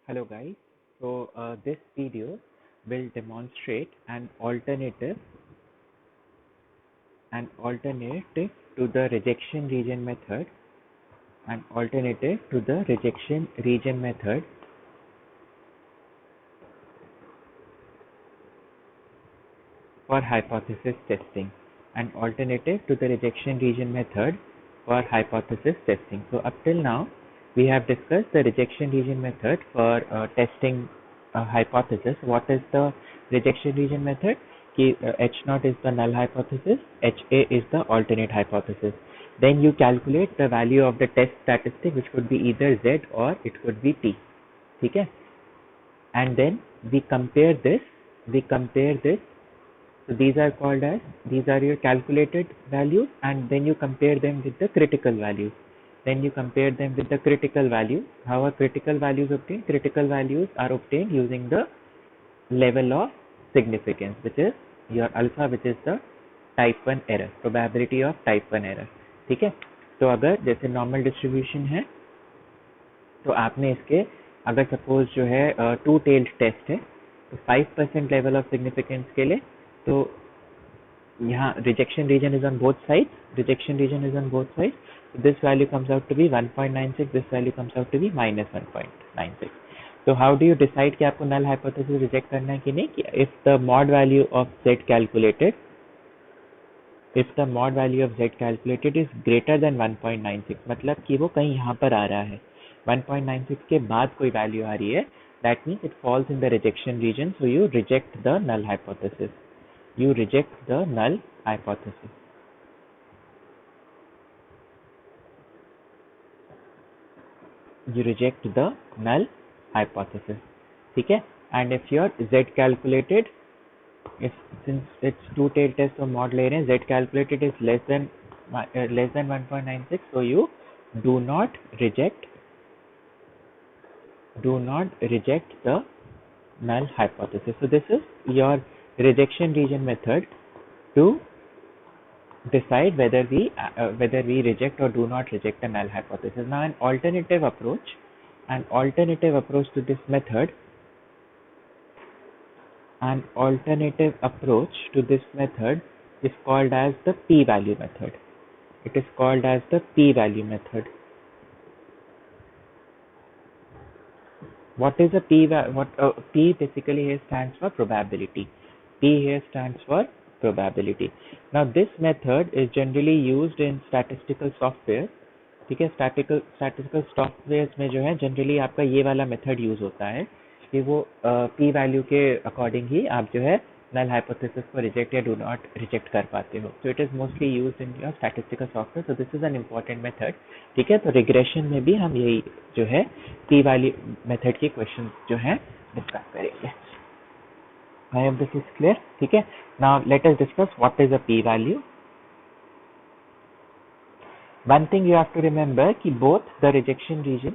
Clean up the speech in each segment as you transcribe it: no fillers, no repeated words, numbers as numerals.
Hello guys, this video will demonstrate an alternative to the rejection region method, an alternative to the rejection region method for hypothesis testing, an alternative to the rejection region method for hypothesis testing. So up till now, we have discussed the rejection region method for testing a hypothesis. What is the rejection region method? H0 is the null hypothesis, HA is the alternate hypothesis. Then you calculate the value of the test statistic, which could be either Z or it could be T. Okay? And then we compare this. So these are your calculated values, and then you compare them with the critical values. How are critical values obtained? Critical values are obtained using the level of significance, which is your alpha, which is the type 1 error, probability of type 1 error. ठीक है. तो अगर जैसे normal distribution है, तो आपने इसके अगर सपोज जो है 2 टेल्ड टेस्ट है, तो 5% लेवल ऑफ सिग्निफिकेंस के लिए, तो यहाँ rejection region is on both side. This value comes out to be 1.96, this value comes out to be -1.96. तो हाउ डू यू डिसाइड कि आपको नल हाइपोथेसिस रिजेक्ट करना है कि नहीं? कि if the mod value of z calculated is greater then 1.96, मतलब कि वो कहीं यहाँ पर आ रहा है, 1.96 के बाद कोई वैल्यू आ रही है, that means it falls in the rejection region, so you reject the null hypothesis. You reject the null hypothesis. ठीक है. And if your z calculated, since it's two tail test और mod ले रहे हैं, z calculated is less than 1.96, so you do not reject the null hypothesis. So this is your rejection region method to decide whether we reject or do not reject a null hypothesis. Now an alternative approach to this method is called as the p-value method. It is called as the p-value method. What is a p basically here stands for probability. P here stands for probability. Now this method is generally used in statistical software. ठीक है. Statistical software में जो है generally आपका ये वाला method use होता है कि वो पी वैल्यू के अकॉर्डिंग ही आप जो है नल हाइपोथेसिस को रिजेक्ट या डू नॉट रिजेक्ट कर पाते हो. So it is mostly used in your statistical software. So this is an important method. ठीक है. तो रिग्रेशन में भी हम यही जो है पी वैल्यू मेथड के क्वेश्चन जो है डिस्कस करेंगे. आई होप दिस इज क्लियर. ठीक है. Now let us discuss what is a P value. One thing you have to remember कि both rejection region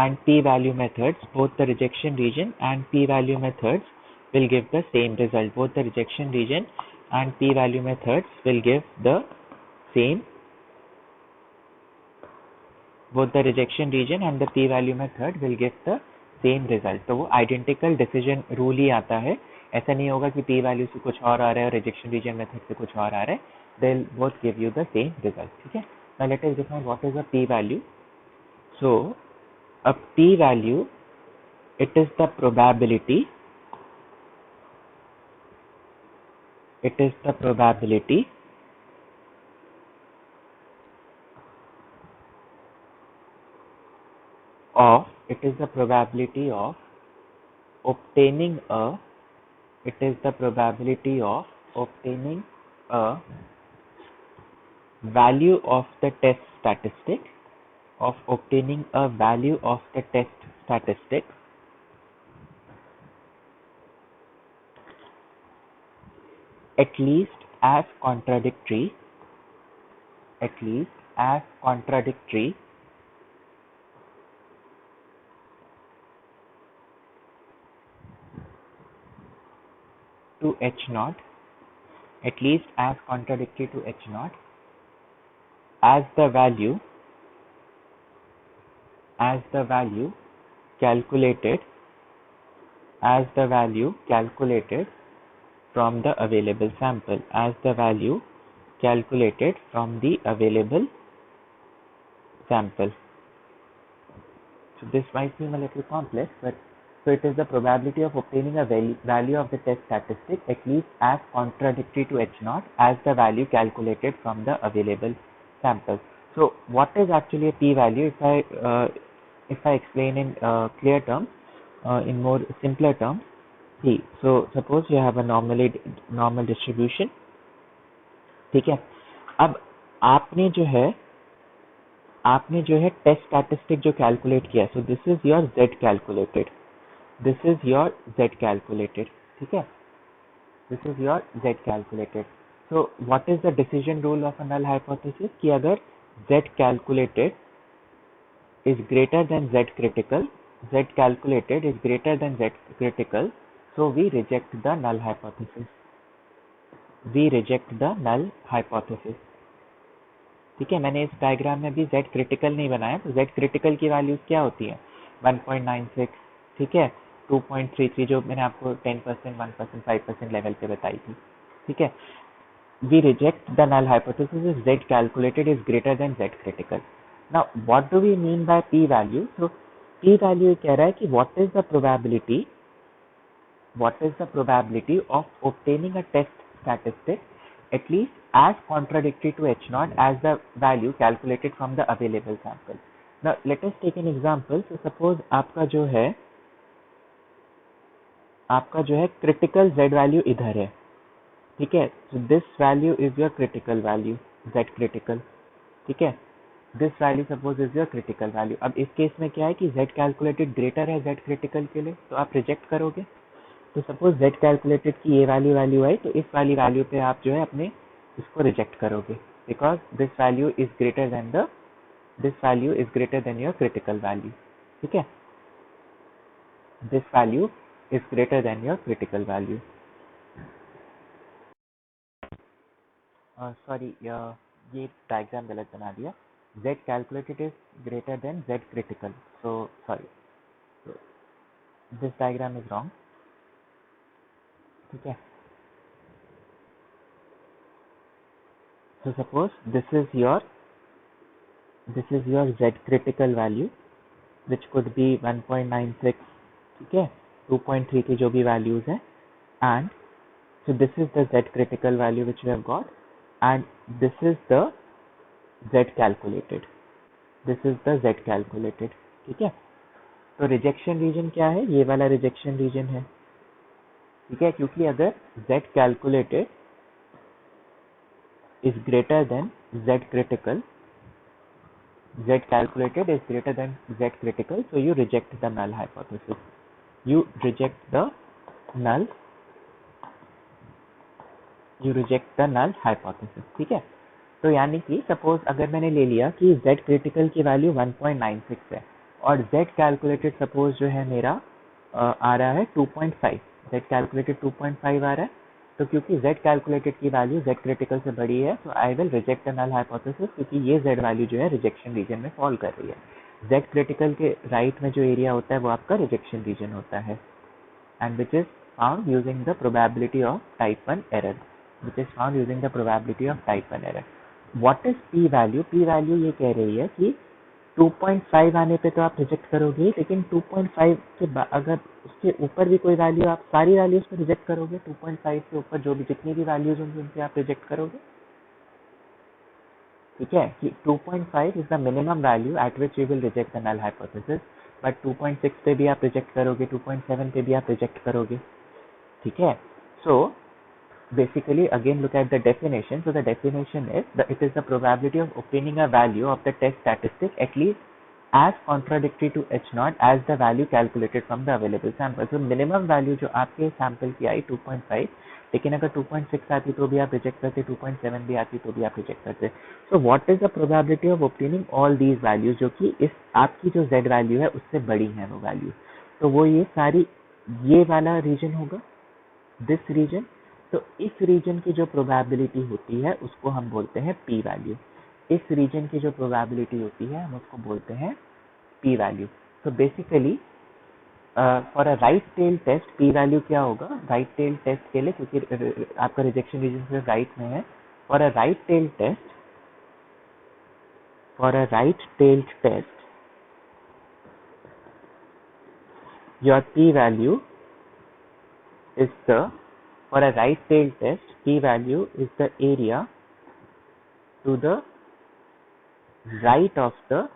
and p-value methods, both the rejection region and p-value methods will give the same result. Both the rejection region and p-value methods will give the same. Both the rejection region and the p-value method will give the same result. तो वो identical decision rule ही आता है. ऐसा नहीं होगा कि P value से कुछ और आ रहा है और रिजेक्शन रीजन मेथड से कुछ और आ रहा है. They will both give you the same result. ठीक है. Now let us define what is a P value. So a P value, it is the probability of obtaining a value of the test statistic at least as contradictory to H0 at least as contradictory to H naught as the value calculated from the available sample, as the value calculated from the available sample. So this might seem a little complex, but so it is the probability of obtaining a value of the test statistic at least as contradictory to H naught as the value calculated from the available sample. So what is actually a p-value? If I explain in clear terms, in more simpler terms, see, so suppose you have a normal distribution, ठीक है. अब आपने जो है test statistic जो calculate किया, so this is your z calculated, ठीक है, this is your z calculated. So what is the decision rule of a null hypothesis कि अगर z calculated is greater than z critical, so we reject the null hypothesis. ठीक है, मैंने इस diagram में भी z क्रिटिकल नहीं बनाया, तो z क्रिटिकल की वैल्यूज क्या होती है? 1.96, ठीक है, 2.33 जो मैंने आपको 10%, 1%, 5% लेवल पे बताई थी, ठीक है. We reject the null hypothesis if z calculated is greater than z critical. Now what do we mean by p-value? So p-value कह रहा है कि what is the probability of obtaining a test statistic at least as contradictory to H naught as the value calculated from the available sample. Now let us take an example. So suppose आपका जो है critical z value इधर है, ठीक है. So this value is your critical value, z critical, ठीक है. This value suppose is your critical value. अब इस केस में क्या है कि z calculated greater है z critical के लिए, तो आप रिजेक्ट करोगे. तो सपोज z calculated की ये वैल्यू आई, तो इस वाली वैल्यू पे आप जो है अपने इसको रिजेक्ट करोगे, because this value is greater then your critical value, ठीक है. This value is greater then your critical value. Sorry, ये डायग्राम गलत बना दिया. Z calculated is greater than Z critical. So sorry, so this diagram is wrong. ठीक है. So suppose this is your Z critical value, which could be 1.96, ठीक है, 2.33 जो भी values हैं, and so this is the Z critical value which we have got, and this is the Z calculated, ठीक है. तो रिजेक्शन रीजन क्या है? ये वाला रिजेक्शन रीजन है, ठीक है, क्योंकि अगर Z calculated is greater than Z critical, so you reject the null hypothesis. ठीक है. तो यानी कि सपोज अगर मैंने ले लिया कि Z क्रिटिकल की वैल्यू 1.96 है और Z कैलकुलेटेड सपोज जो है मेरा आ रहा है 2.5, Z कैलकुलेटेड 2.5 आ रहा है, तो क्योंकि Z कैलकुलेटेड की वैल्यू Z क्रिटिकल से बड़ी है, तो I will reject the null hypothesis, क्योंकि ये Z वैल्यू जो है रिजेक्शन रीजन में फॉल कर रही है. Z क्रिटिकल के राइट में जो एरिया होता है वो आपका रिजेक्शन रीजन होता है, and which is found using the probability of type 1 error. What is P value? P value ये कह रही है कि 2.5 आने पे तो आप रिजेक्ट करोगे, लेकिन 2.5 के अगर उसके ऊपर भी कोई वैल्यू, आप सारी वैल्यूज पे रिजेक्ट करोगे. 2.5 से ऊपर जो भी जितनी भी वैल्यूज होंगी उनसे आप रिजेक्ट करोगे, ठीक है. कि 2.5 is the minimum value at which you will reject the null hypothesis, but 2.6 पे भी आप रिजेक्ट करोगे, 2.7 पे भी आप रिजेक्ट करोगे, ठीक है. सो basically again look at the definition. So the definition is that it is the probability of obtaining a value of the test statistic at least as contradictory to H naught as the value calculated from the available sample. So minimum value जो आपके sample की आई 2.5, लेकिन अगर 2.6 आती तो भी आप reject करते, 2.7 भी आती तो भी आप रिजेक्ट करते. So what is the probability of obtaining all these values जो कि इस आपकी जो Z वैल्यू है उससे बड़ी है वो वैल्यू, तो वो ये सारी ये वाला रीजन होगा, दिस रीजन, तो इस रीजन की जो प्रोबेबिलिटी होती है उसको हम बोलते हैं पी वैल्यू। इस रीजन की जो प्रोबेबिलिटी होती है हम उसको बोलते हैं पी वैल्यू। तो basically for a right tail test P value क्या होगा, राइट टेल टेस्ट के लिए, क्योंकि आपका रिजेक्शन रीजन सिर्फ राइट में है, for a right tail test, for a right tailed test, your p-value is the, for a right tailed test, p-value is the area to the right of the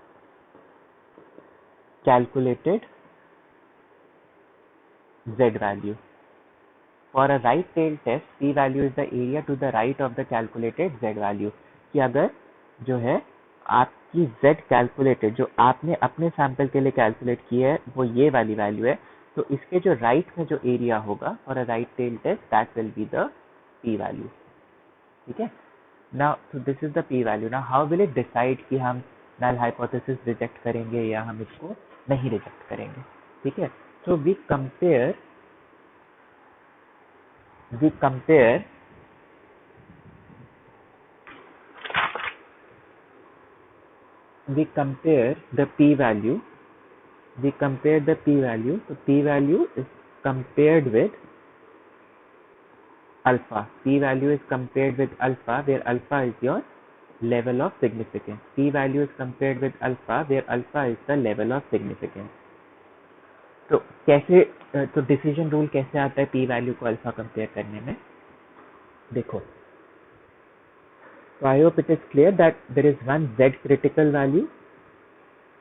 calculated z value. For a right tailed test, p-value is the area to the right of the calculated z value. कि अगर जो है आपकी z calculated, जो आपने अपने sample के लिए कैलकुलेट की है, वो ये वाली वैल्यू है, तो इसके जो राइट में जो एरिया होगा for a right tail test, that will be the P value. ठीक है, नाउ तो this is the P value. Now how will it decide कि हम नल हाइपोथेसिस रिजेक्ट करेंगे या हम इसको नहीं रिजेक्ट करेंगे। ठीक है, so we compare the p-value. We compare the p-value. So p-value is compared with alpha. P-value is compared with alpha, where alpha is your level of significance. P-value is compared with alpha, where alpha is the level of significance. तो कैसे, तो decision rule कैसे आता है P value को alpha compare करने में? देखो, so I hope it is clear that there is one z critical value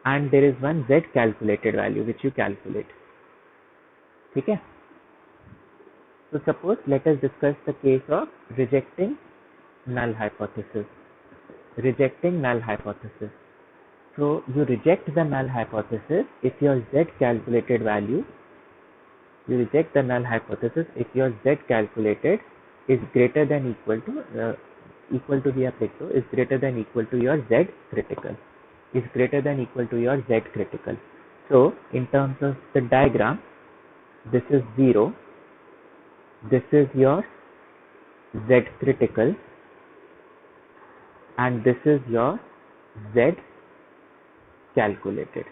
and there is one z calculated value which you calculate. ठीक है, so suppose let us discuss the case of rejecting null hypothesis. Rejecting null hypothesis. So you reject the null hypothesis if your z calculated value, you reject the null hypothesis if your z calculated is greater than equal to the applicable is greater than equal to your z critical, is greater than equal to your z critical. So in terms of the diagram, this is 0, this is your z critical, and this is your z calculated.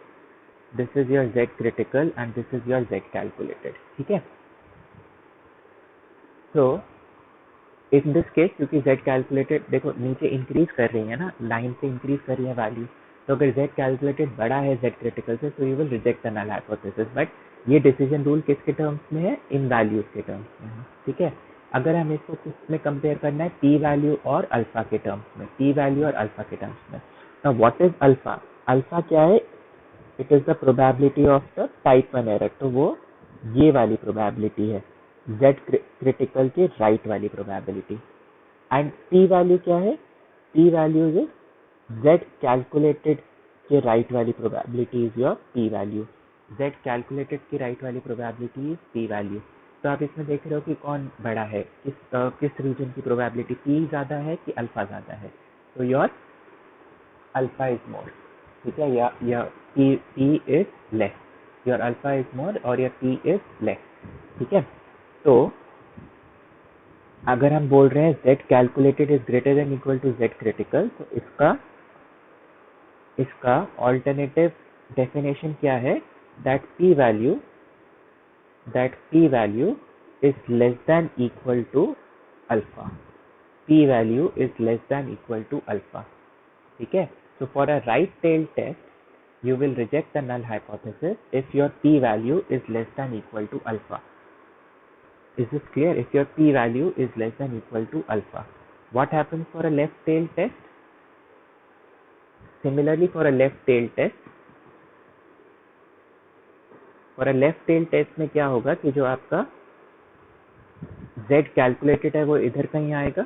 This is your z critical and this is your z calculated. ठीक है, so in this case, क्योंकि z calculated देखो नीचे increase कर रही है ना, line से इंक्रीज कर रही है वैल्यू, तो अगर z calculated बड़ा है z critical से, तो you will reject the null hypothesis. But ये डिसीजन रूल किसके टर्म्स में है? इन वैल्यूज के टर्म्स में है। ठीक है, अगर हमें इसको किसमें कंपेयर करना है? पी वैल्यू और अल्फा के टर्म्स में, पी वैल्यू और अल्फा के टर्म्स में। Now what is alpha? Alpha क्या है? It is the probability of the type 1 error. तो वो ये वाली प्रोबेबिलिटी है, z क्रिटिकल के राइट वाली प्रोबेबिलिटी। एंड p वैल्यू क्या है? p value is z calculated के राइट वाली probability is your p value. z calculated की राइट वाली प्रोबेबिलिटी इज p वैल्यू। तो आप इसमें देख रहे हो कि कौन बड़ा है, किस रीजन की प्रोबेबिलिटी, p ज्यादा है कि अल्फा ज्यादा है? तो योर अल्फा इज मोर। ठीक है, या p is less, your alpha is more और योर p इज लेस। ठीक है, तो अगर हम बोल रहे हैं z calculated is greater than equal to z critical, तो इसका ऑल्टरनेटिव डेफिनेशन क्या है? That p value is less than equal to alpha. p value is less than equal to alpha. ठीक है, so for a right tail test you will reject the null hypothesis if your p value is less than equal to alpha. Is this clear? If your p value is less than equal to alpha. What happens for a left tail test? Similarly, for a left tail test में क्या होगा कि जो आपका z calculated है वो इधर कहीं आएगा,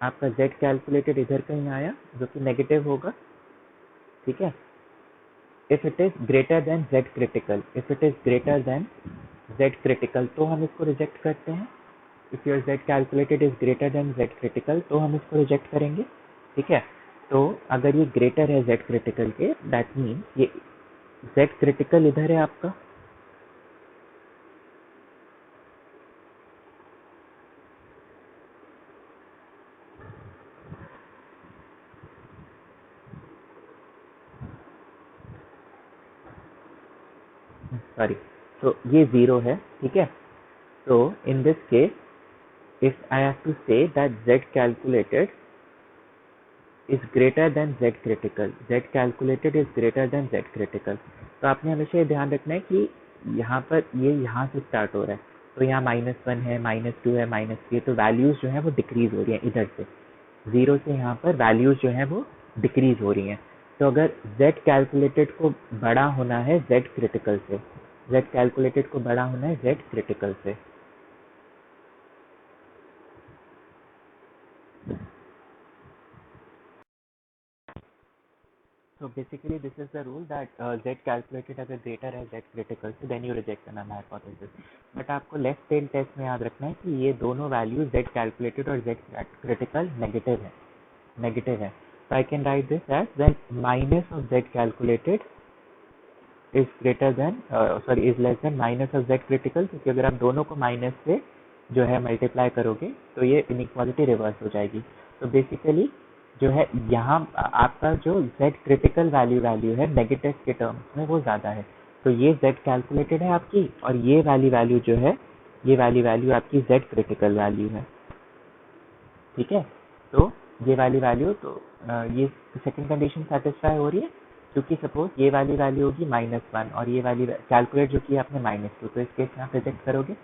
आपका z कैलकुलेटेड इधर कहीं आया जो कि नेगेटिव होगा। ठीक है, if it is greater then z critical, if it is greater then z critical तो हम इसको रिजेक्ट करते हैं। If your z calculated is greater then z critical तो हम इसको रिजेक्ट करेंगे। ठीक है, तो अगर ये ग्रेटर है z क्रिटिकल के, दैट मीन्स ये z क्रिटिकल इधर है आपका, सॉरी, तो ये 0 है, ठीक है। तो in this case if I have to say that Z calculated is greater than Z critical, Z calculated is greater than Z critical, तो आपने हमेशा ये ध्यान रखना है कि यहाँ पर ये यहाँ से स्टार्ट हो रहा है, तो यहाँ -1 है, -2 है, -3, तो वैल्यूज जो है वो डिक्रीज हो रही है इधर से, 0 से यहाँ पर वैल्यूज जो है वो डिक्रीज हो रही हैं। तो अगर Z कैलकुलेटेड को बड़ा होना है Z क्रिटिकल से, Z कैलकुलेटेड को बड़ा होना है Z क्रिटिकल से। So basically this is the rule that Z calculated अगर greater है Z critical से then you reject the null hypothesis. But आपको left tail test में याद रखना है कि ये दोनों values Z calculated और Z critical negative है. So I can write this as when minus of Z calculated is greater than is less than minus of Z critical, क्योंकि अगर आप दोनों को माइनस से जो है मल्टीप्लाई करोगे तो ये इनइक्वालिटी रिवर्स हो जाएगी। तो बेसिकली जो है यहाँ आपका जो Z क्रिटिकल वैल्यू है नेगेटिव के टर्म्स में वो ज़्यादा है, तो ये Z कैलकुलेटेड है आपकी और ये वाली वैल्यू जो है ये वाली वैल्यू आपकी Z क्रिटिकल वैल्यू है, ठीक है। तो ये वाली वैल्यू तो ये सेकंड कंडीशन सेटिस्फाई हो रही है, क्योंकि सपोज ये वाली वैल्यू होगी -1 और ये वाली कैलकुलेट जो की आपने -2, तो इस केस में आप रिजेक्ट करोगे।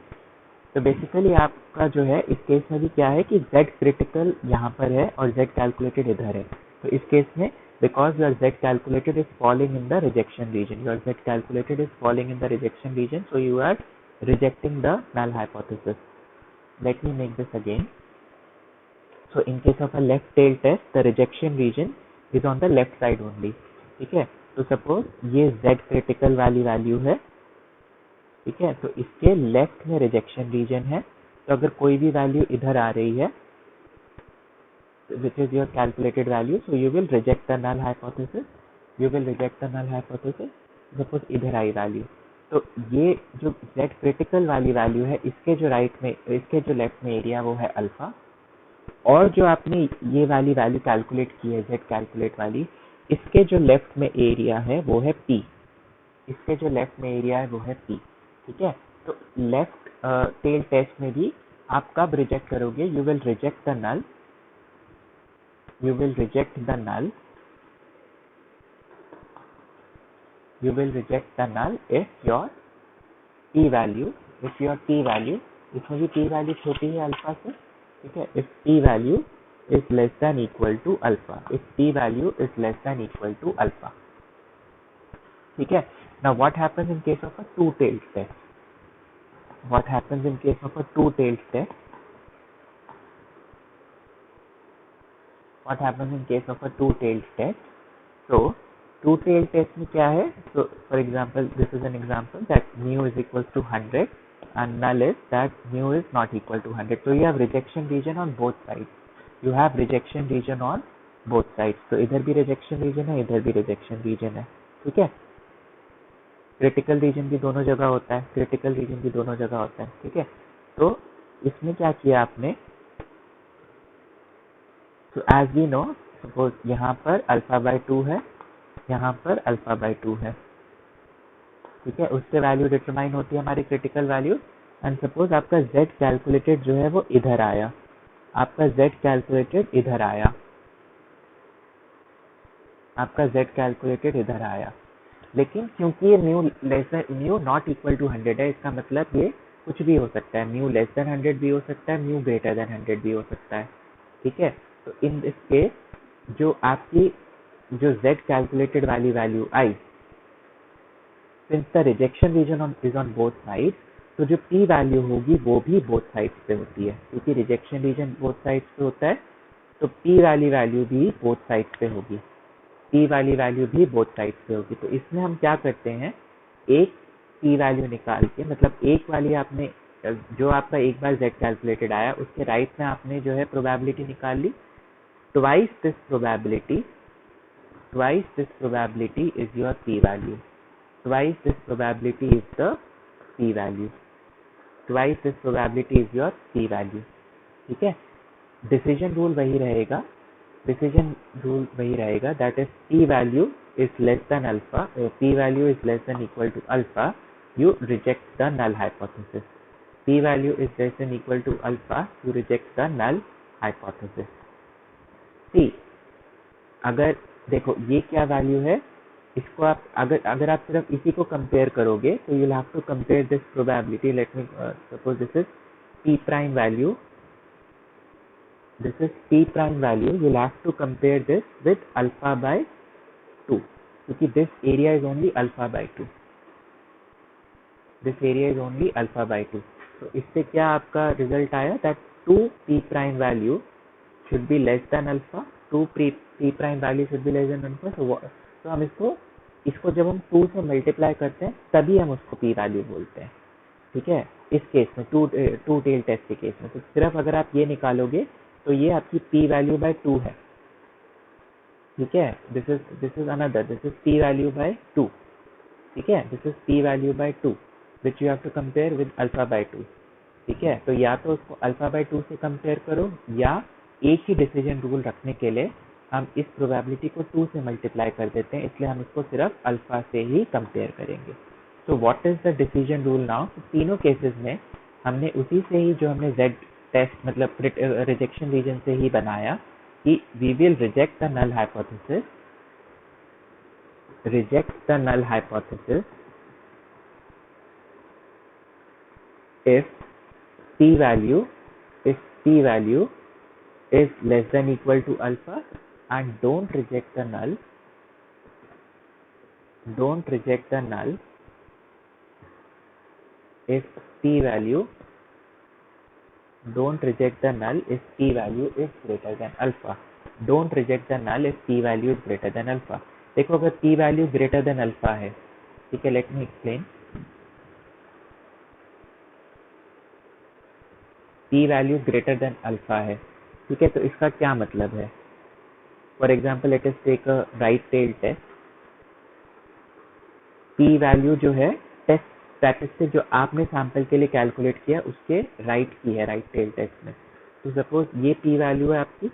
तो बेसिकली आपका जो है इस केस में भी क्या है कि Z क्रिटिकल यहाँ पर है और Z कैलकुलेटेड इधर है, तो इस केस में because your Z calculated is falling in the rejection region, your Z calculated is falling in the rejection region, so you are rejecting the null hypothesis. Let me make this again. So in case of a left tail test, the rejection region is on the left side only, ठीक है। तो suppose ये Z critical वाली value है, ठीक है, तो इसके लेफ्ट में रिजेक्शन रीजन है, तो अगर कोई भी वैल्यू इधर आ रही है which is your calculated value, so you will reject the null hypothesis, you will reject the null hypothesis। suppose इधर आई वैल्यू, तो ये जो Z क्रिटिकल वाली वैल्यू है इसके जो राइट में इसके जो लेफ्ट में एरिया वो है अल्फा, और जो आपने ये वाली वैल्यू कैलकुलेट की है Z कैलकुलेट वाली, इसके जो लेफ्ट में एरिया है वो है P, इसके जो लेफ्ट में एरिया है वो है P, ठीक है। तो लेफ्ट टेल टेस्ट में भी आप कब रिजेक्ट करोगे, you will reject the null, you will reject the null, you will reject the null if your p value इसमें भी p value छोटी है अल्फा से, ठीक है। if p value is less than equal to alpha, if p value is less than equal to alpha, ठीक है। now what happens in case of a two-tailed test, what happens in case of a two-tailed test, what happens in case of a two-tailed test, so two-tailed test में क्या है, so for example this is an example that mu is equals to 100 and null is that mu is not equal to 100, so you have rejection region on both sides, you have rejection region on both sides, तो इधर भी rejection region है, इधर भी rejection region है, ठीक है। Critical reason भी दोनों जगह होता है, क्रिटिकल रीजन भी दोनों जगह होता है, ठीक है। तो इसमें क्या किया आपने, तो एज वी नो सपोज यहाँ पर अल्फा बाय 2 है, यहाँ पर अल्फा बाय 2 है, ठीक है, उससे वैल्यू डिटरमाइन होती है हमारी क्रिटिकल वैल्यू। एंड सपोज आपका Z कैलकुलेटेड जो है वो इधर आया, आपका Z कैलकुलेटेड इधर आया, आपका Z कैलकुलेटेड इधर आया, लेकिन क्योंकि ये म्यू नॉट इक्वल टू 100 है, इसका मतलब ये कुछ भी हो सकता है, म्यू लेस देन 100 भी हो सकता है, म्यू ग्रेटर देन 100 भी हो सकता है, ठीक है। तो इन दिस केस जो आपकी जो Z कैलकुलेटेड वाली वैल्यू आई, since the rejection region is on both sides, तो जो P वैल्यू होगी वो भी बोथ साइड्स पे होती है, क्योंकि रिजेक्शन रीजन बोथ साइड्स पे होता है, तो P वाली वैल्यू भी बोथ साइड्स पे होगी, P वाली वैल्यू भी बोथ साइड्स पे होगी। तो इसमें हम क्या करते हैं, एक P वैल्यू निकाल के, मतलब एक वाली आपने जो आपका एक बार Z कैलकुलेटेड आया उसके राइट में आपने जो है प्रोबेबिलिटी निकाल ली, twice this probability is your P value, twice this probability is the P value, twice this probability is your P value, ठीक है। डिसीजन रूल वही रहेगा, डिसीजन रूल वही रहेगा, that is P value is less than alpha, P value is less than equal to alpha, you reject the null hypothesis. P value is less than equal to alpha, you reject the null hypothesis. See, अगर देखो ये क्या value है, इसको आप अगर आप सिर्फ इसी को कंपेयर करोगे तो you'll have to compare this probability. Let me suppose this is P prime value. This is P prime value. You'll have to compare this with alpha by 2, क्योंकि this area is only alpha by 2. This area is only alpha by 2. तो इससे क्या आपका result आया that 2 P prime value should be less than alpha. 2 P prime value should be less than alpha. तो हम इसको जब हम 2 से मल्टीप्लाई करते हैं तभी हम उसको P वैल्यू बोलते हैं. ठीक है, इस केस में टू टेल टेस्ट के केस में तो सिर्फ अगर आप ये निकालोगे तो ये आपकी P वैल्यू बाय 2 है. ठीक है, this is another, this is P value by 2. ठीक है, this is P value by 2 which you have to compare with alpha by 2. ठीक है, तो या तो उसको अल्फा बाय 2 से कंपेयर करो या एक ही डिसीजन रूल रखने के लिए हम इस प्रोबेबिलिटी को 2 से मल्टीप्लाई कर देते हैं, इसलिए हम इसको सिर्फ अल्फा से ही कंपेयर करेंगे. तो what is the decision rule now? तीनों केसेस में हमने उसी से ही जो हमने Z टेस्ट मतलब रिजेक्शन रीजन से ही बनाया कि we will reject the null hypothesis, if P value is less than equal to alpha, and don't reject the null if P value if P value is greater than alpha. Don't reject the null if P value is greater than alpha. देखो अगर P value greater than alpha है, ठीक है, let me explain. P value greater than alpha है, ठीक है, तो इसका क्या मतलब है? For example let us take a right tail test. P value जो है टेस्ट स्टैटिस्टिक जो आपने सैंपल के लिए कैलकुलेट किया उसके राइट की है राइट टेल टेस्ट में. तो सपोज ये P वैल्यू है आपकी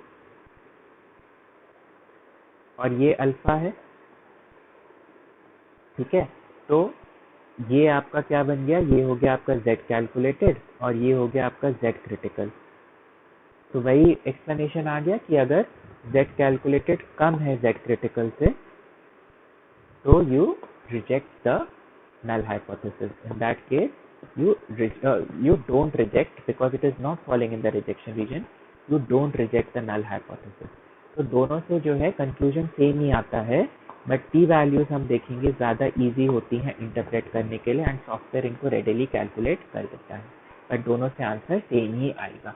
और ये अल्फा है. ठीक है, तो ये आपका क्या बन गया? ये हो गया आपका Z कैलकुलेटेड और ये हो गया आपका Z क्रिटिकल. तो वही एक्सप्लेनेशन आ गया कि अगर Z कैलकुलेटेड कम है Z क्रिटिकल से तो you reject the null hypothesis. In that case, you don't reject because it is not falling in the rejection region. You don't reject the null hypothesis. तो दोनों से जो है कंक्लूजन सेम ही आता है, बट P वैल्यूज हम देखेंगे ज़्यादा इजी होती हैं इंटरप्रेट करने के लिए एंड सॉफ्टवेयर इनको रेडिली कैलकुलेट कर देता है, बट दोनों से आंसर सेम ही आएगा.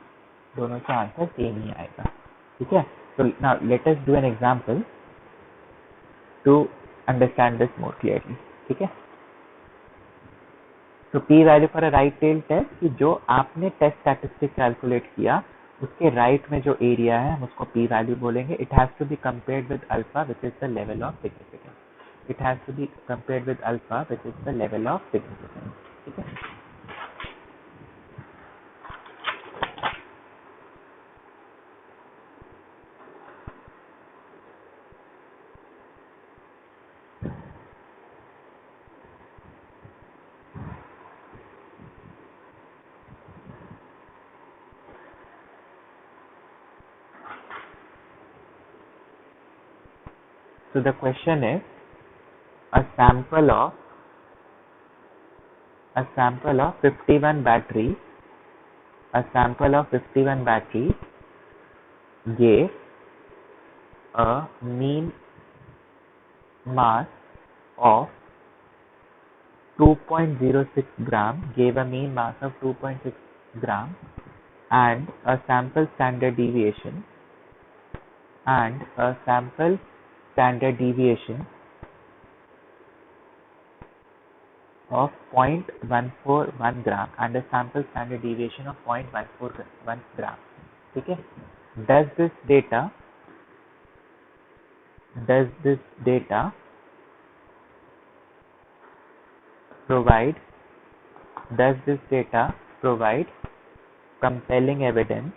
ठीक है, तो now let us do an example to understand this more clearly. ठीक है, तो P value for a right tail test कि जो आपने टेस्ट स्टैटिस्टिक कैलकुलेट किया उसके राइट में जो एरिया है हम उसको P वैल्यू बोलेंगे. It has to be compared with alpha which is the level of significance. ठीक है, so the question is a sample of 51 batteries gave a mean mass of 2.06 gram and a sample standard deviation of 0.141 gram and a sample standard deviation of 0.141 gram. ठीक है, does this data provide compelling evidence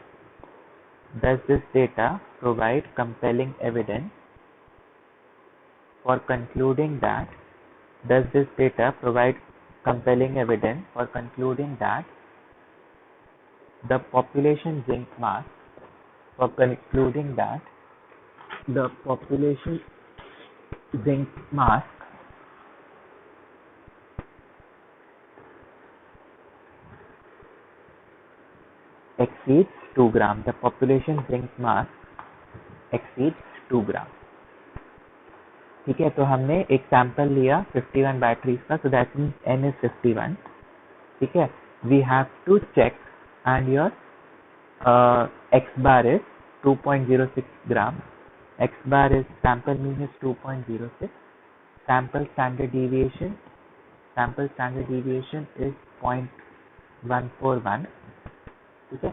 for concluding that compelling evidence for concluding that the population zinc mass for concluding that the population zinc mass exceeds 2 gram. The population zinc mass exceeds 2 gram. ठीक है, तो हमने एक sample लिया 51 batteries का, so that means n is 51. ठीक है, we have to check and your x bar is 2.06 gram. X bar is sample mean is 2.06. Sample standard deviation is 0.141. ठीक है,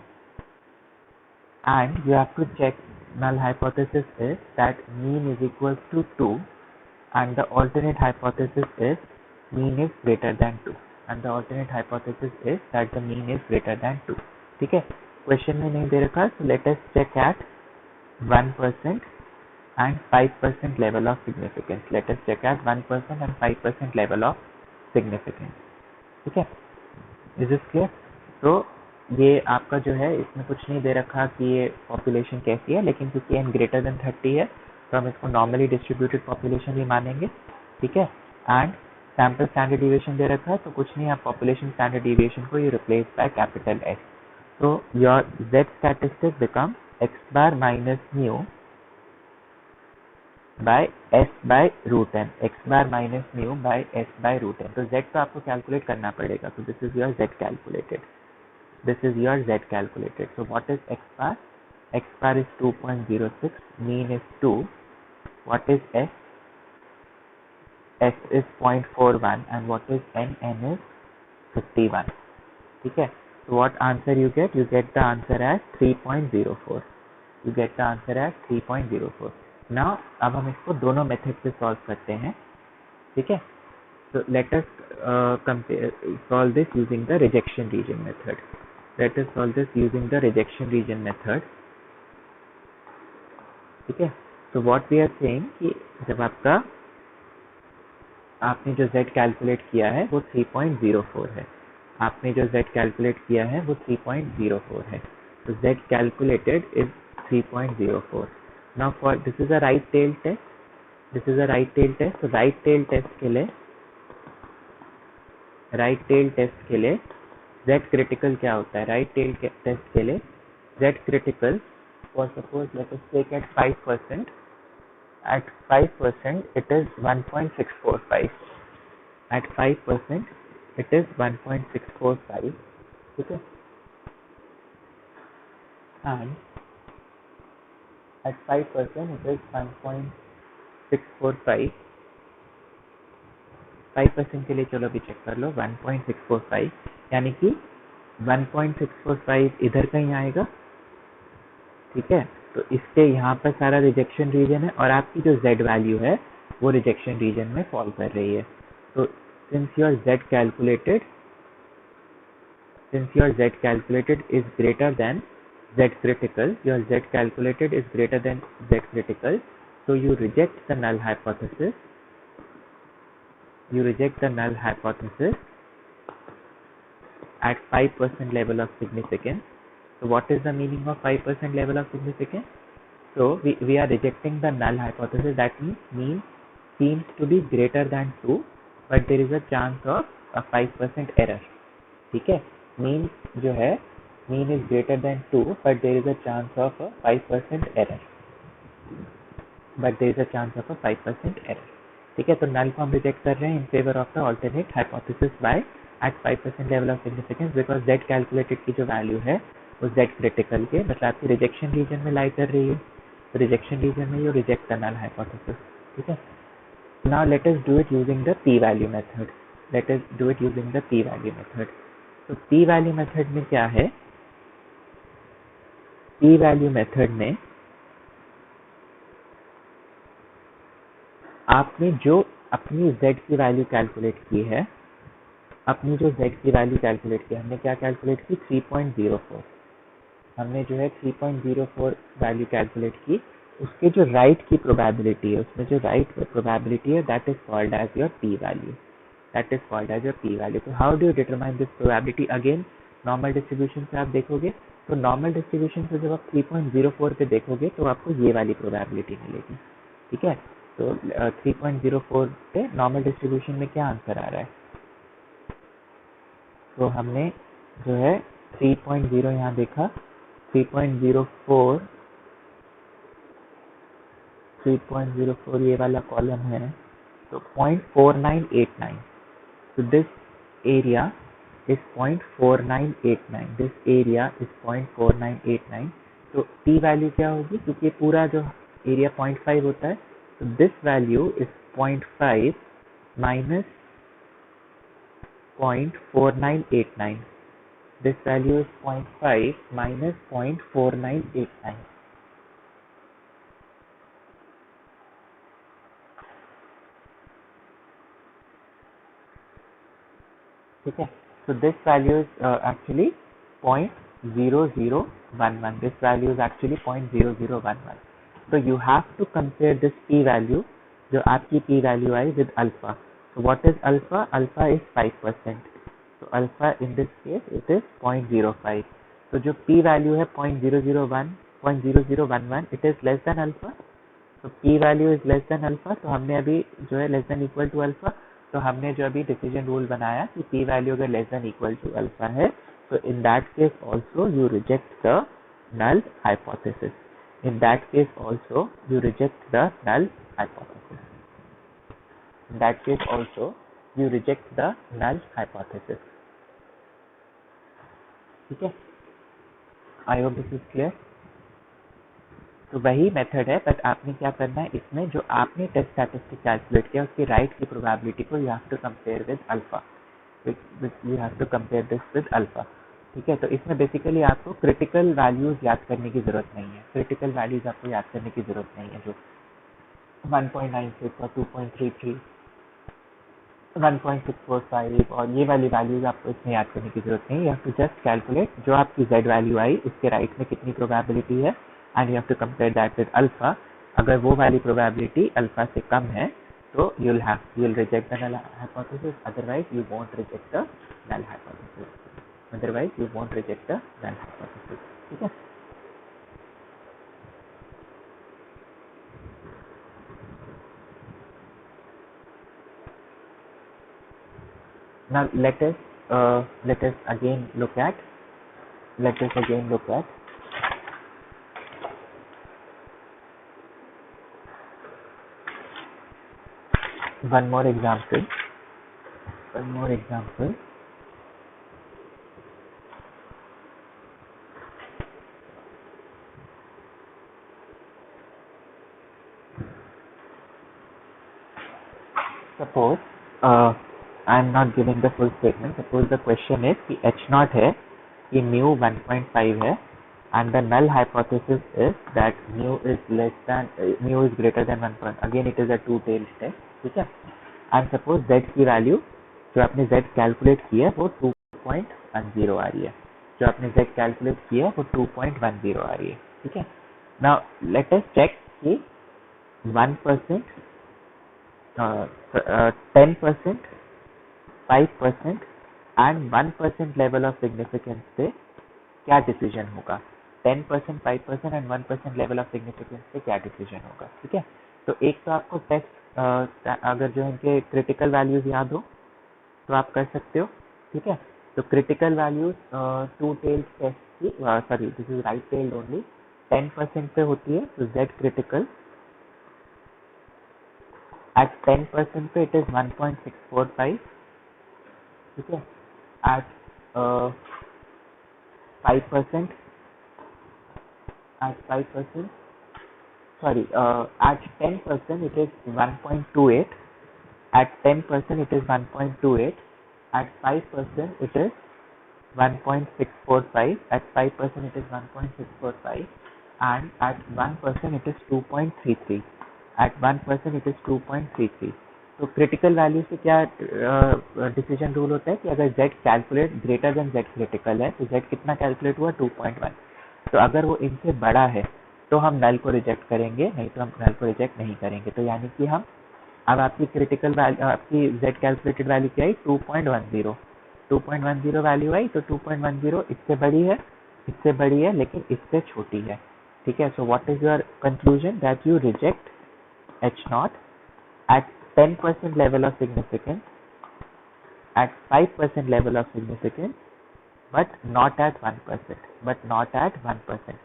and you have to check null hypothesis is that mean is equals to 2 and the alternate hypothesis is mean is greater than 2 and the alternate hypothesis is that the mean is greater than 2. ठीक है, question में नहीं दे रखा, so let us check at 1% and 5% level of significance. Let us check at 1% and 5% level of significance. ठीक है, is this clear? तो ये आपका जो है इसमें कुछ नहीं दे रखा कि ये पॉपुलेशन कैसी है, लेकिन क्योंकि n ग्रेटर देन 30 है तो हम इसको नॉर्मली डिस्ट्रीब्यूटेड पॉपुलेशन ही मानेंगे. ठीक है, एंड सैंपल स्टैंडर्ड डिविएशन दे रखा है तो कुछ नहीं, आप पॉपुलेशन स्टैंडर्ड डिविएशन को ये रिप्लेस बाय कैपिटल S. तो your Z statistic become x bar minus mu by S by root n. x bar minus mu by S by root n. तो Z तो आपको कैलकुलेट करना पड़ेगा, तो this is your Z calculated. This is your Z calculated. So what is x bar? X bar is 2.06, mean is 2. What is S? S is 0.41 and what is N? N is 51. ठीक है, so what answer you get? You get the answer as 3.04. You get the answer as 3.04. Now अब हम इसको दोनों method से solve करते हैं. ठीक है, so let us solve this using the rejection region method. Let us solve this using the rejection region method. ठीक है, so what we are saying कि जब आपने जो Z कैलकुलेट किया है वो 3.04 है. आपने जो Z कैलकुलेट किया है वो 3.04 है. तो Z calculated is 3.04. Now for this is a right tail test. This is a right tail test. So right tail test के लिए Z critical क्या होता है? राइट टेल टेस्ट के लिए Z critical for suppose let us take at 5%. At 5% it is 1.645. At 5% it is 1.645. ठीक है, and at 5% it is 1.645. 5% के लिए चलो अभी चेक कर लो. 1.645 यानी कि 1.645 इधर कहीं आएगा. ठीक है, तो इससे यहाँ पर सारा रिजेक्शन रीजन है और आपकी जो Z वैल्यू है वो रिजेक्शन रीजन में फॉल कर रही है. तो since your Z calculated is greater than Z critical, your Z calculated is greater than Z critical, so you reject the null hypothesis. At 5% level of significance. So what is the meaning of 5% level of significance? So we are rejecting the null hypothesis. That mean seems to be greater than 2, but there is a chance of a 5% error. ठीक है, mean जो है mean is greater than 2, but there is a chance of a 5% error. ठीक है, तो null को हम reject कर रहे हैं in favor of the alternate hypothesis by at 5% level of significance because Z calculated की जो वैल्यू है वो Z critical के मतलब आपकी रिजेक्शन रीजन में लाई कर रही है. तो रिजेक्शन रीजन में you reject the null hypothesis. ठीक है, now let us do it using the p value method. तो p वैल्यू मेथड में क्या है? p वैल्यू मेथड में आपने जो अपनी Z की वैल्यू कैलकुलेट की है, हमने क्या कैलकुलेट की? 3.04. हमने जो है 3.04 वैल्यू कैलकुलेट की. उसके जो राइट की प्रोबेबिलिटी है, उसमें जो राइट प्रोबेबिलिटी है that is called as your p value. that is called as your p value. So how do you determine this probability? Again normal distribution से आप देखोगे तो नॉर्मल डिस्ट्रीब्यूशन से जब आप 3.04 पे देखोगे तो आपको ये वाली प्रोबेबिलिटी मिलेगी. ठीक है, तो 3.04 पे नॉर्मल डिस्ट्रीब्यूशन में क्या आंसर आ रहा है? तो हमने जो है 3.0 यहाँ देखा, 3.04 ये वाला कॉलम है, तो 0.4989. So this area is 0.4989. This area is 0.4989. तो p वैल्यू क्या होगी? क्योंकि पूरा जो एरिया 0.5 होता है, तो this value is 0.5 minus 0.4989. This value is 0.5 minus 0.4989. ठीक है, so this value is actually 0.0011. This value is actually 0.0011. So you have to compare this p value, जो आपकी p value I, with alpha. So what is alpha? Alpha is 5%. So alpha in this case it is 0.05. So जो p value है 0.0011, it is less than alpha. So p value is less than alpha. तो हमने अभी जो है less than equal to alpha, तो हमने जो अभी डिसीजन रूल बनाया कि p वैल्यू अगर less than equal to alpha है, तो in that case also you reject the null hypothesis. In that case also you reject the null hypothesis. In that case also you reject the null hypothesis. ठीक है, I hope this is clear. तो वही method है, but आपने क्या करना है, इसमें जो आपने टेस्ट स्टैटिस्टिक कैलकुलेट किया उसकी राइट की प्रोबेबिलिटी को you have to compare with alpha. You have to compare this with alpha. ठीक है, तो इसमें बेसिकली आपको क्रिटिकल वैल्यूज याद करने की जरूरत नहीं है. क्रिटिकल वैल्यूज आपको याद करने की जरूरत नहीं है, जो 1.96 और 2.33, 1.645 और ये वाली वैल्यूज आपको इसमें याद करने की जरूरत नहीं है. You have to just calculate जो आपकी z वैल्यू आई उसके राइट में कितनी प्रोबेबिलिटी है, and you have to compare that with alpha. अगर वो वाली probability alpha से कम है तो you'll reject the null hypothesis. Otherwise you won't reject the null hypothesis. ठीक है. Now let us again look at one more example. Suppose I am not giving the full statement. Suppose the question is कि h naught है, कि mu 1.5 है, and the null hypothesis is that mu is greater than 1. Again it is a two-tailed test. ठीक है, and suppose z की value जो आपने z calculate किया वो 2.10 आ रही है. वो 2.10 आ रही है. ठीक है, now let us check कि 1%, 10%, 5% and 1% लेवल ऑफ सिग्निफिकेंस पे क्या डिसीजन होगा. 10%, 5% एंड 1% लेवल ऑफ सिग्निफिकेंस पे क्या डिसीजन होगा. ठीक है, तो एक तो आपको टेस्ट अगर जो इनके क्रिटिकल वैल्यूज याद हो तो आप कर सकते हो. ठीक है, तो critical values two tailed test की, sorry this is right tailed only, 10% पे होती है. तो z क्रिटिकल एट 10% पे इट इज 1.645. ठीक है, eight 5%, sorry, at 10% it is 1.28. At 10% it is 1.28. At 5% it is 1.645. At 5% it is 1.645. And at 1% it is 2.33. At 1% it is 2.33. तो critical value से क्या डिसीजन रूल होता है कि अगर z calculate greater than z critical है तो z कितना कैलकुलेट हुआ 2.1. तो अगर वो इनसे बड़ा है तो हम नल को रिजेक्ट करेंगे, नहीं तो हम नल को रिजेक्ट नहीं करेंगे. तो यानी कि हम अब आपकी क्रिटिकल वैल्यू, आपकी z कैलकुलेटेड वैल्यू क्या आई 2.10, 2.10 वैल्यू आई। तो 2.10 इससे बड़ी है लेकिन इससे छोटी है। ठीक है, सो what is your conclusion that you reject H0 at 10% level of significance, at 5% level of significance, but not at 1%, but not at 1%.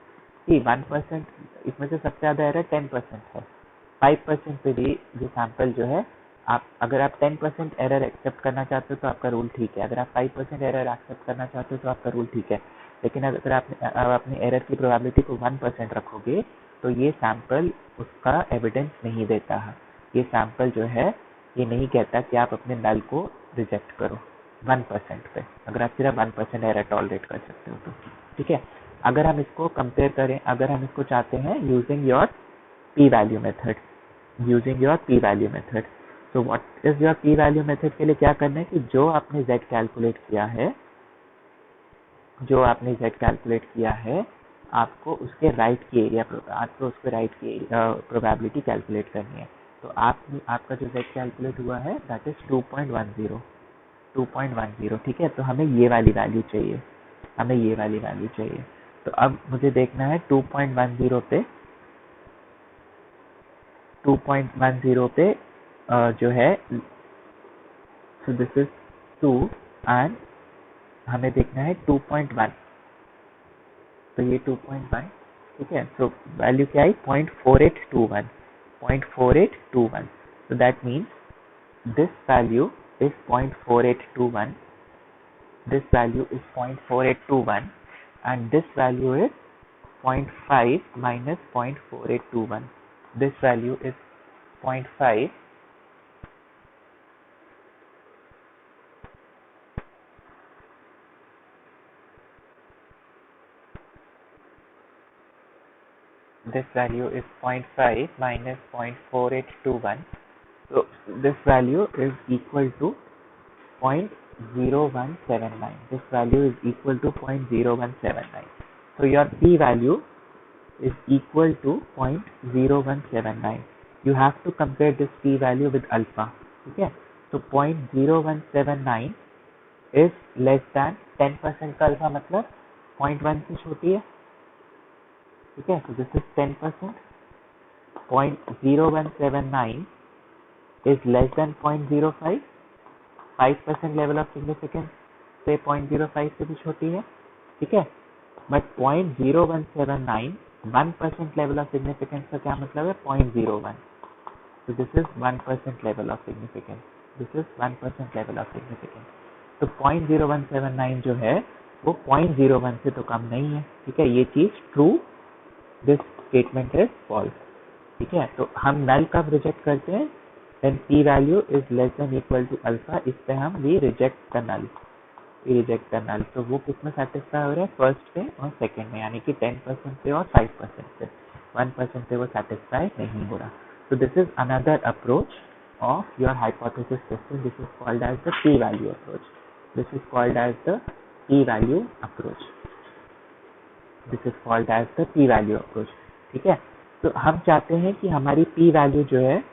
See 1% इसमें से सबसे ज़्यादा एरर 10% है। 5% पे भी जो सैंपल जो है, आप अगर आप 10% एरर एक्सेप्ट करना चाहते हो तो आपका रूल ठीक है, अगर आप 5% एरर एक्सेप्ट करना चाहते हो तो आपका रूल ठीक है। लेकिन अगर आप अपने एरर की प्रोबेबिलिटी को 1% रखोगे तो ये सैंपल उसका एविडेंस नहीं देता है। ये सैंपल जो है ये नहीं कहता कि आप अपने नल को रिजेक्ट करो 1% पे, अगर आप सिर्फ 1% एरर टॉलरेट कर सकते हो तो। ठीक है, अगर हम इसको कंपेयर करें, अगर हम इसको चाहते हैं using your p value method, using your p value method, तो what is your p value method के लिए क्या करना है कि जो आपने z कैलकुलेट किया है, जो आपने z कैलकुलेट किया है, आपको उसके राइट की एरिया, आपको उसके राइट की प्रोबेबिलिटी कैलकुलेट करनी है। तो आपका जो z कैलकुलेट हुआ है दैट इज 2.10, 2.10। ठीक है, तो हमें ये वाली वैल्यू चाहिए, हमें ये वाली वैल्यू चाहिए। तो अब मुझे देखना है 2.10 पे, 2.10 पे जो है, सो दिस इज 2 एंड हमें देखना है 2.1, तो ये 2.1। ठीक है, सो वैल्यू क्या आई 0.4821, 0.4821। so that means this value is 0.4821, this value is 0.4821 and this value is 0.5 minus 0.4821, this value is 0.5, this value is 0.5 minus 0.4821, so this value is equal to 0.0179, this value is equal to 0.0179, so your p value is equal to 0.0179. You have to compare this p value with alpha. ठीक है, तो 0.0179 is less than 10% का alpha मतलब 0.1 से छोटी है। ठीक है, so this is 10%, 0.0179 is less than 0.05, 5% level of significance से 0.05 से भी छोटी है। ठीक है, बट 0.0179 1% लेवल ऑफ सिग्निफिकेंस का क्या मतलब है 0.01, तो this is 1% level of significance, this is 1% level of significance. तो 0.0179 जो है वो 0.01 से तो कम नहीं है। ठीक है, ये चीज true, this statement is false. ठीक है, तो हम नल कब रिजेक्ट करते हैं, when p value is less than equal to alpha, इस पे हम we reject the null, reject the null. तो वो किसमें सेटिस्फाई हो रहा है, फर्स्ट पे और सेकंड में, यानी कि 10% पे और 5% पे, 1% पे वो सेटिस्फाई नहीं हो रहा। तो this is another approach of your hypothesis testing, this is called as the p value approach, this is called as the p value approach, this is called as the p value approach. ठीक है, तो हम चाहते हैं कि हमारी p value जो है,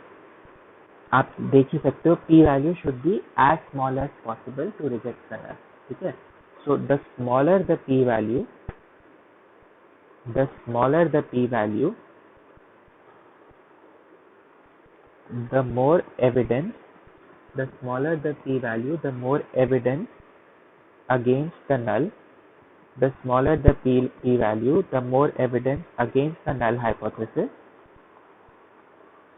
आप देख ही सकते हो, p value should be as small as possible to reject the null. ठीक है, so the smaller the p value, the smaller the p value, the more evidence, the smaller the p value, the more evidence against the null, the smaller the p value, the more evidence against the null hypothesis।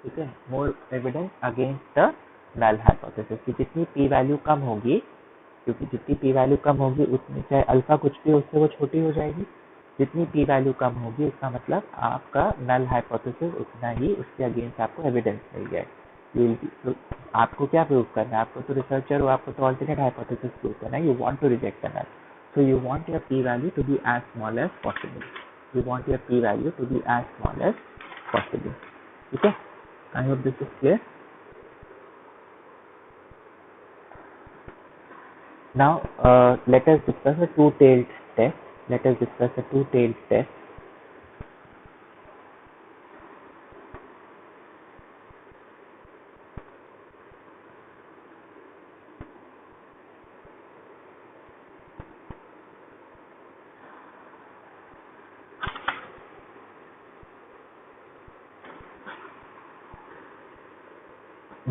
ठीक है, more evidence against the null hypothesis, कि जितनी p value कम होगी, क्योंकि जितनी p value कम होगी उतनी, चाहे अल्फा कुछ भी उससे वो छोटी हो जाएगी, जितनी p वैल्यू कम होगी उसका मतलब आपका नल हाइपोथेसिस उतना ही, उसके अगेंस्ट आपको एविडेंस मिल गया है। तो आपको क्या प्रूव करना है, आपको तो रिसर्चर हो, आपको तो ऑल्टरनेट हाइपोथेसिस प्रूव करना है, you want to reject the null, so you want your p value to be as small as possible, you want your p value to be as small as possible. ठीक है, I hope this is clear. Now let us discuss a two-tailed test. Let us discuss a two-tailed test.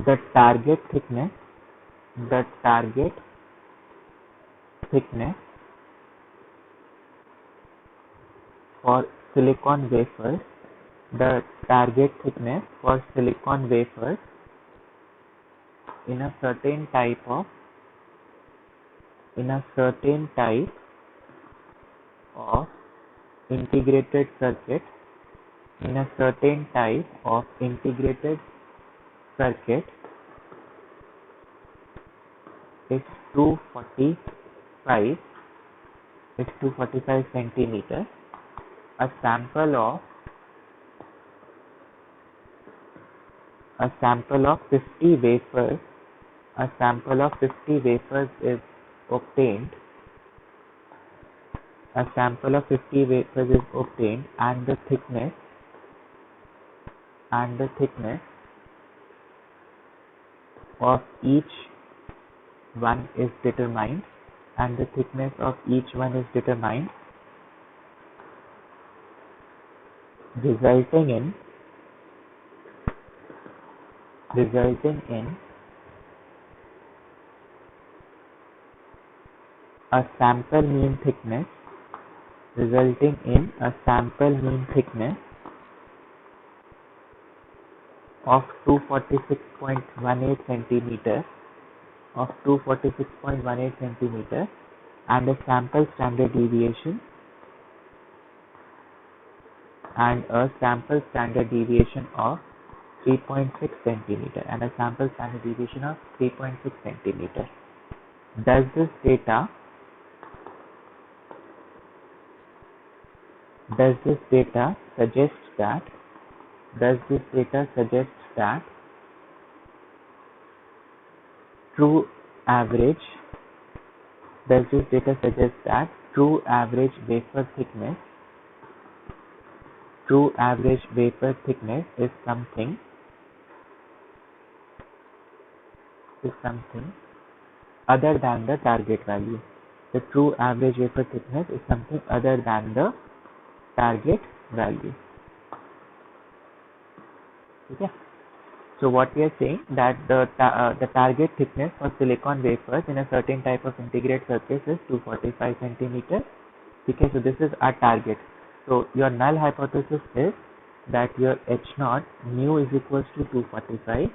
the target thickness the target thickness for silicon wafers the target thickness for silicon wafers in a certain type of integrated circuit in a certain type of integrated circuit is 245 centimeter. A sample of 50 wafers is obtained. And the thickness of each one is determined, resulting in a sample mean thickness of 246.18 centimeter and a sample standard deviation of 3.6 centimeter Does this data suggest that true average wafer thickness is something other than the target value? The true average wafer thickness is something other than the target value. Okay. So what we are saying that the target thickness for silicon wafers in a certain type of integrated circuit is 245 centimeter. Okay, so this is our target. So your null hypothesis is that your H0 mu is equals to 245,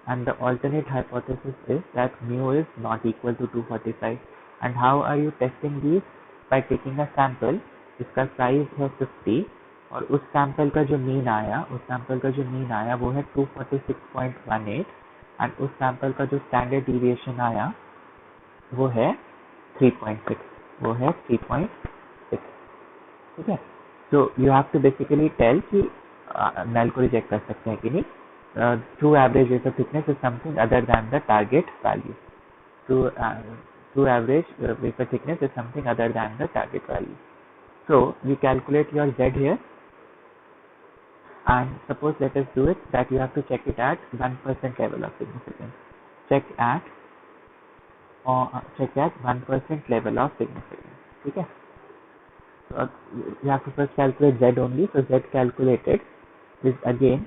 and the alternate hypothesis is that mu is not equal to 245. And how are you testing these? By taking a sample, इसका size है 50 और उस sample का जो mean आया वो है 246.18 and उस सैंपल का जो स्टैंडर्ड डिविएशन आया वो है 3.6 ठीक है. So you have to basically tell कि नल को रिजेक्ट कर सकते हैं कि नहीं. True average wafer thickness is something other than the target value. True average wafer thickness is something other than the target value. So you calculate your Z here, and suppose let us do it that you have to check it at 1% level of significance. Check at 1% level of significance. Okay. So you have to first calculate Z only. So Z calculated is again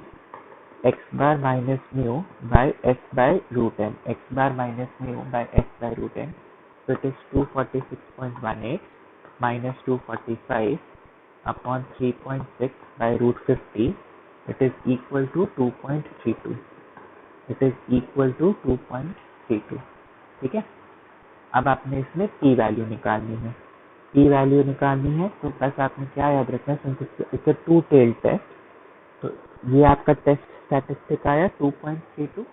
x bar minus mu by s by root n. X bar minus mu by s by root n. So it is 246.18 minus 245 upon 3.6 by root 50. It is equal to 2.32. ठीक है. अब आपने इसमें p value निकालनी है. तो बस आपने क्या याद रखना है, it's a two tail test. तो ये आपका टेस्ट स्टैटिस्टिक आया 2.32.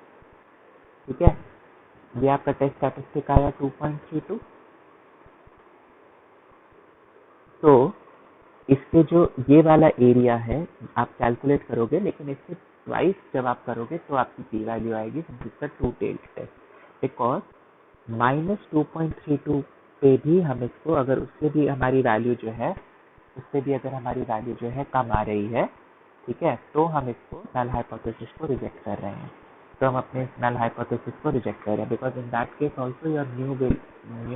ठीक है, ये आपका टेस्ट स्टैटिस्टिक आया 2.32. तो इसके जो ये वाला एरिया है आप कैलकुलेट करोगे, लेकिन इससे ट्वाइस जब आप करोगे तो आपकी पी वैल्यू आएगी जिसका टू टेल्ड टेस्ट. बिकॉज -2.32 पे भी हम इसको अगर उससे भी हमारी वैल्यू जो है कम आ रही है, ठीक है, तो हम इसको नल हाइपोथेसिस को रिजेक्ट कर रहे हैं. Because in that case also your mu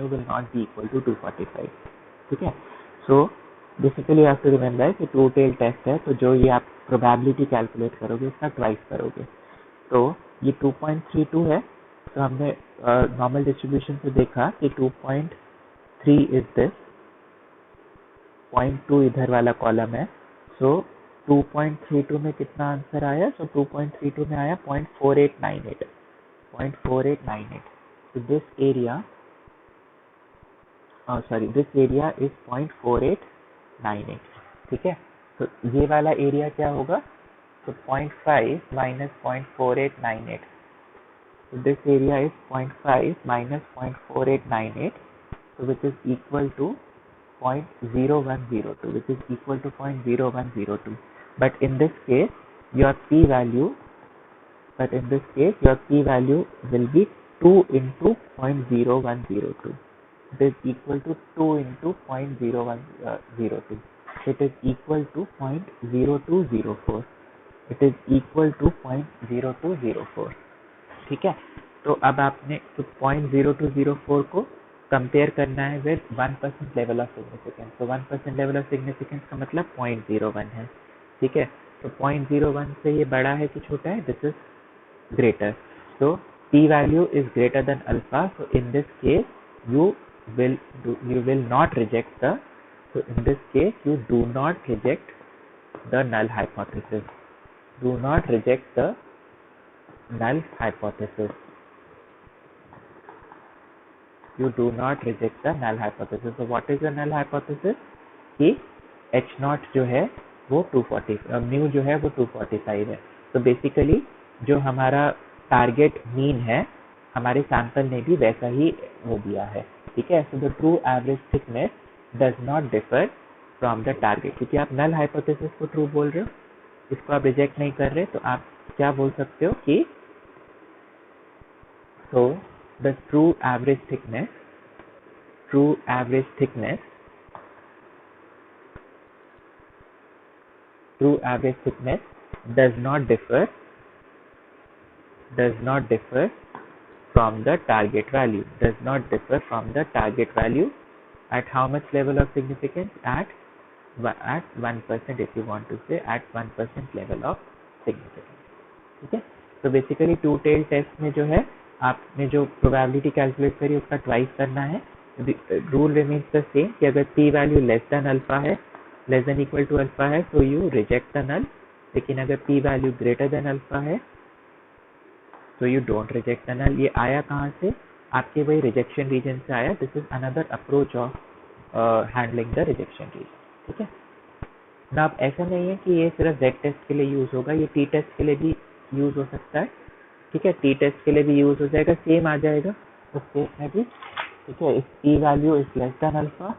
will not be equal to 245. ठीक है. सो बेसिकली आप टू रिमेंबर कि टू टेल टेस्ट है, तो जो ये आप प्रोबेबिलिटी कैलकुलेट करोगे उसका ट्वाइस करोगे. तो ये 2.32 है, तो हमने नॉर्मल डिस्ट्रीब्यूशन से देखा कि 2.3 इज दिस, 0.2 इधर वाला कॉलम है, सो 2.32 में कितना आंसर आया? सो 2.32 में आया 0.4898, 0.4898. So this area, this area is 0.4898. ठीक है, तो ये वाला एरिया क्या होगा? तो 0.5 minus 0.4898. So this area is 0.5 minus 0.4898, so which is equal to 0.0102, which is equal to 0.0102. But in this case, your p value will be 2 into 0.0102. It is equal to 2 into 0.0102. It is equal to 0.0204. It is equal to 0.0204. ठीक है, तो अब आपने तो 0.0204 को compare करना है with 1% level of significance. तो 1% लेवल ऑफ सिग्निफिकेंस का मतलब 0.01 है. ठीक है, तो 0.01 से ये बड़ा है कि छोटा है? This is greater. So p value is greater than alpha. So in this case, you will not reject the. So in this case, you do not reject the null hypothesis. Do not reject the null hypothesis. You do not reject the null hypothesis. So what is the null hypothesis? कि h naught जो है वो 240, mu जो है वो 245 है. तो basically जो हमारा टारगेट मीन है, हमारे सैंपल ने भी वैसा ही वो दिया है. ठीक है, so the true average thickness does not differ from the target. क्योंकि आप नल हाइपोथेसिस को ट्रू बोल रहे हो, इसको आप रिजेक्ट नहीं कर रहे, तो आप क्या बोल सकते हो कि so the true average thickness does not differ from the target value, at how much level of significance? At 1%, if you want to say at 1% level of significance. ठीक है, तो बेसिकली टू टेल टेस्ट में जो है आपने जो probability calculate करी उसका ट्वाइस करना है. रूल रिमेन्स द सेम कि अगर p value less than alpha है, less than equal to alpha है, तो यू रिजेक्ट द नल. लेकिन अगर p value greater than alpha है तो you don't reject the null. ये आया कहाँ से? आपके वही रिजेक्शन रीजन से आया. This is another approach of handling the rejection region. ठीक है ना, अब ऐसा नहीं है कि ये सिर्फ जेड टेस्ट के लिए यूज होगा, ये टी टेस्ट के लिए भी यूज हो सकता है. ठीक है, टी टेस्ट के लिए भी यूज हो जाएगा, सेम आ जाएगा उस केस में भी. ठीक है, if p value is less than alpha,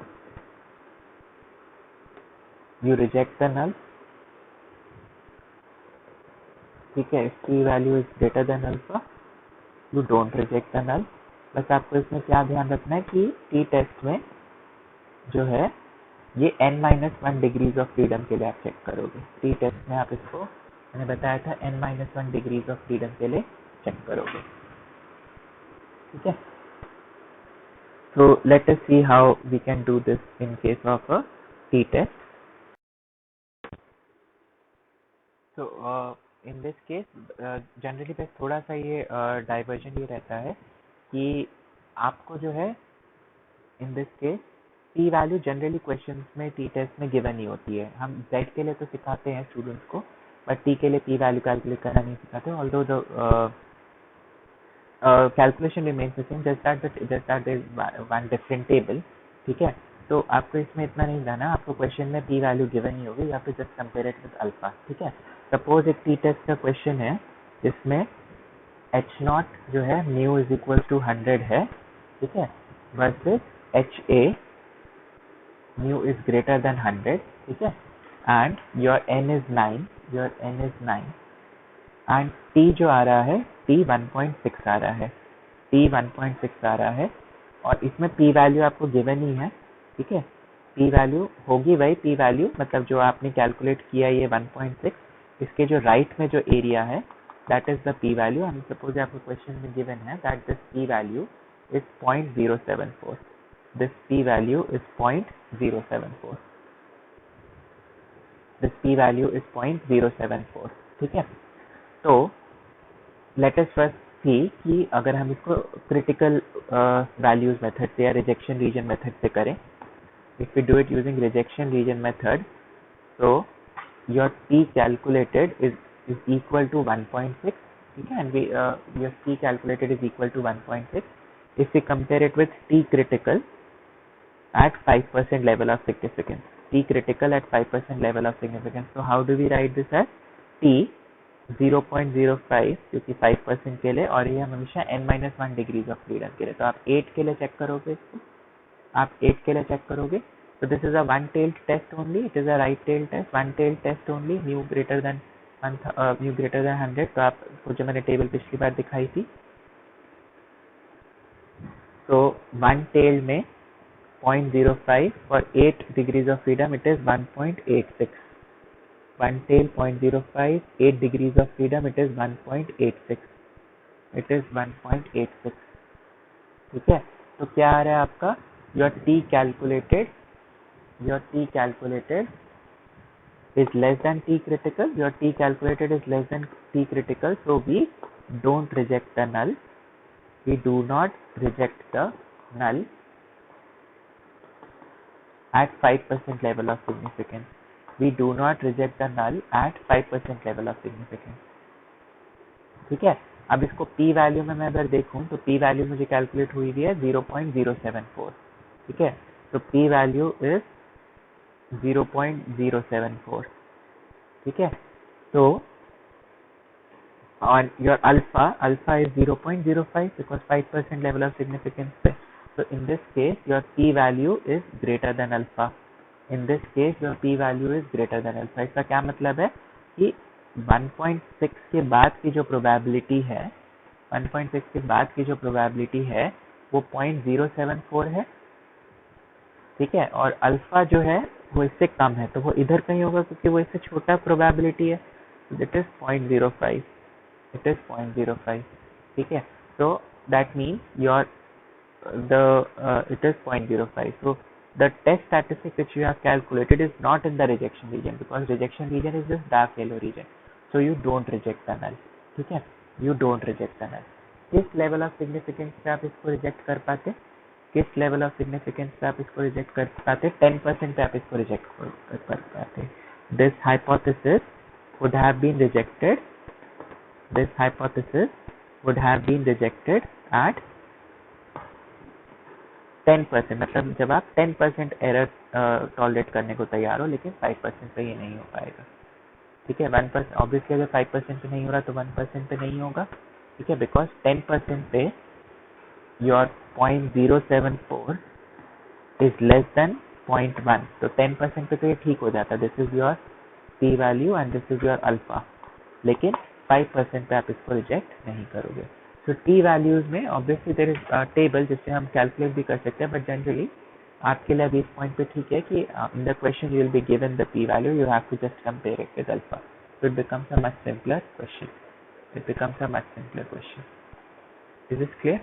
you reject the null. ठीक है, if p value is greater than alpha, you don't reject the null. बस आपको इसमें क्या ध्यान रखना है कि टी टेस्ट में जो है ये n-1 डिग्रीज ऑफ फ्रीडम के लिए आप चेक करोगे. टी टेस्ट में आप इसको, मैंने बताया था, n-1 डिग्रीज ऑफ फ्रीडम के लिए चेक करोगे. ठीक है, so let us see how we can do this in case of a t-test. So in this case generally बस थोड़ा सा ये डाइवर्जन ये रहता है कि आपको जो है in this case p value generally question में टी टेस्ट में गिवन ही होती है. हम z के लिए तो सिखाते हैं स्टूडेंट्स को, बट t के लिए p वैल्यू कैलकुलेट करना नहीं सिखाते. Although the calculation remains the same, just that there is one different table. ठीक है, तो आपको इसमें इतना नहीं जाना, आपको क्वेश्चन में p वैल्यू गिवन ही होगी, या फिर just compare it with alpha. ठीक है, सपोज एक टी टेस्ट का क्वेश्चन है जिसमें h नॉट जो है म्यू इज इक्वल टू 100 है. ठीक है, versus ha mu is greater than 100. ठीक है, and your n is 9, and t जो आ रहा है t 1.6 आ रहा है, और इसमें p वैल्यू आपको गिवन ही है. ठीक है, p वैल्यू होगी वही p वैल्यू, मतलब जो आपने कैलकुलेट किया ये 1.6, इसके जो राइट में जो एरिया है that is the p value. And suppose आपको क्वेश्चन में गिवन है that this p value is 0.074. This p value is 0.074. This p value is 0.074. ठीक है, तो लेट अस फर्स्ट सी कि अगर हम इसको क्रिटिकल वैल्यूज मेथड से या रिजेक्शन रीजन मेथड से करें, if we do it using rejection region method, so your T calculated is equal to 1.6, ठीक है, and we your T calculated is equal to 1.6. If we compare it with T critical at 5% level of significance, T critical at 5% level of significance, so how do we write this as T 0.05 क्योंकि 5% के लिए, और ये हम हमेशा n-1 degrees of freedom के लिए, तो आप 8 के लिए चेक करोगे इसको, आप 8 के लिए चेक करोगे. So this is a one-tailed test only. It is a right-tailed test, one-tailed test only. Mu greater than mu greater than 100. तो आपको जो मैंने टेबल पिछली बार दिखाई थी, so one-tailed में 0.05 for 8 degrees of freedom, it is 1.86. One-tailed 0.05, 8 degrees of freedom, it is 1.86. It is 1.86. ठीक है, तो क्या आ रहा है आपका? Your T calculated is less than T critical. Your T calculated is less than T critical. So we don't reject the null. We do not reject the null at 5% level of significance. We do not reject the null at 5% level of significance. ठीक है, अब इसको P value में मैं अगर देखूं तो P value मुझे कैलकुलेट हुई है 0.074. ठीक है, तो P वैल्यू इज 0.074. ठीक है, तो और your alpha is 0.05 because 5% level of significance पे. So in this case your p value is greater than alpha. In this case your p value is greater than alpha. इसका क्या मतलब है कि 1.6 के बाद की जो प्रोबेबिलिटी है, 1.6 के बाद की जो प्रोबेबिलिटी है वो 0.074 है. ठीक है, और अल्फा जो है वो इससे कम है, तो वो इधर कहीं होगा क्योंकि वो इससे छोटा प्रोबेबिलिटी है. It is 0.05. It is 0.05. ठीक है, so that means your it is 0.05. So the test statistic which you have calculated is not in the rejection region because rejection region is this dark yellow region. So you don't reject the null. ठीक है, you don't reject the null. किस level of significance पे आप इसको reject कर पाते? किस level of significance पे आप इसको reject कर पाते? 10% पे आप इसको reject कर पाते. This hypothesis would have been rejected. This hypothesis would have been rejected at 10%. मतलब जब आप 10% एरर टॉलरेट करने को तैयार हो, लेकिन 5% पे ये नहीं हो पाएगा. ठीक है, 1% ऑब्वियसली अगर 5% पे नहीं हो रहा तो 1% पे नहीं होगा. ठीक है, बिकॉज 10% पे योर 0.074 इज लेस देन 0.1. तो 10% पे तो ये ठीक हो जाता. This is your p value and this is your alpha, लेकिन 5% पे आप इसको रिजेक्ट नहीं करोगे. सो टी वैल्यूज में ऑब्वियसली देयर इज टेबल जिससे हम कैलकुलेट भी कर सकते हैं, बट जनरली आपके लिए अभी इस पॉइंट पे ठीक है कि in the question you will be given the p value, you have to just compare it with alpha. So it becomes a much simpler question. Is this clear?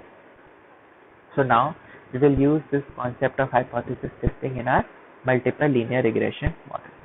So now we will use this concept of hypothesis testing in our multiple linear regression model.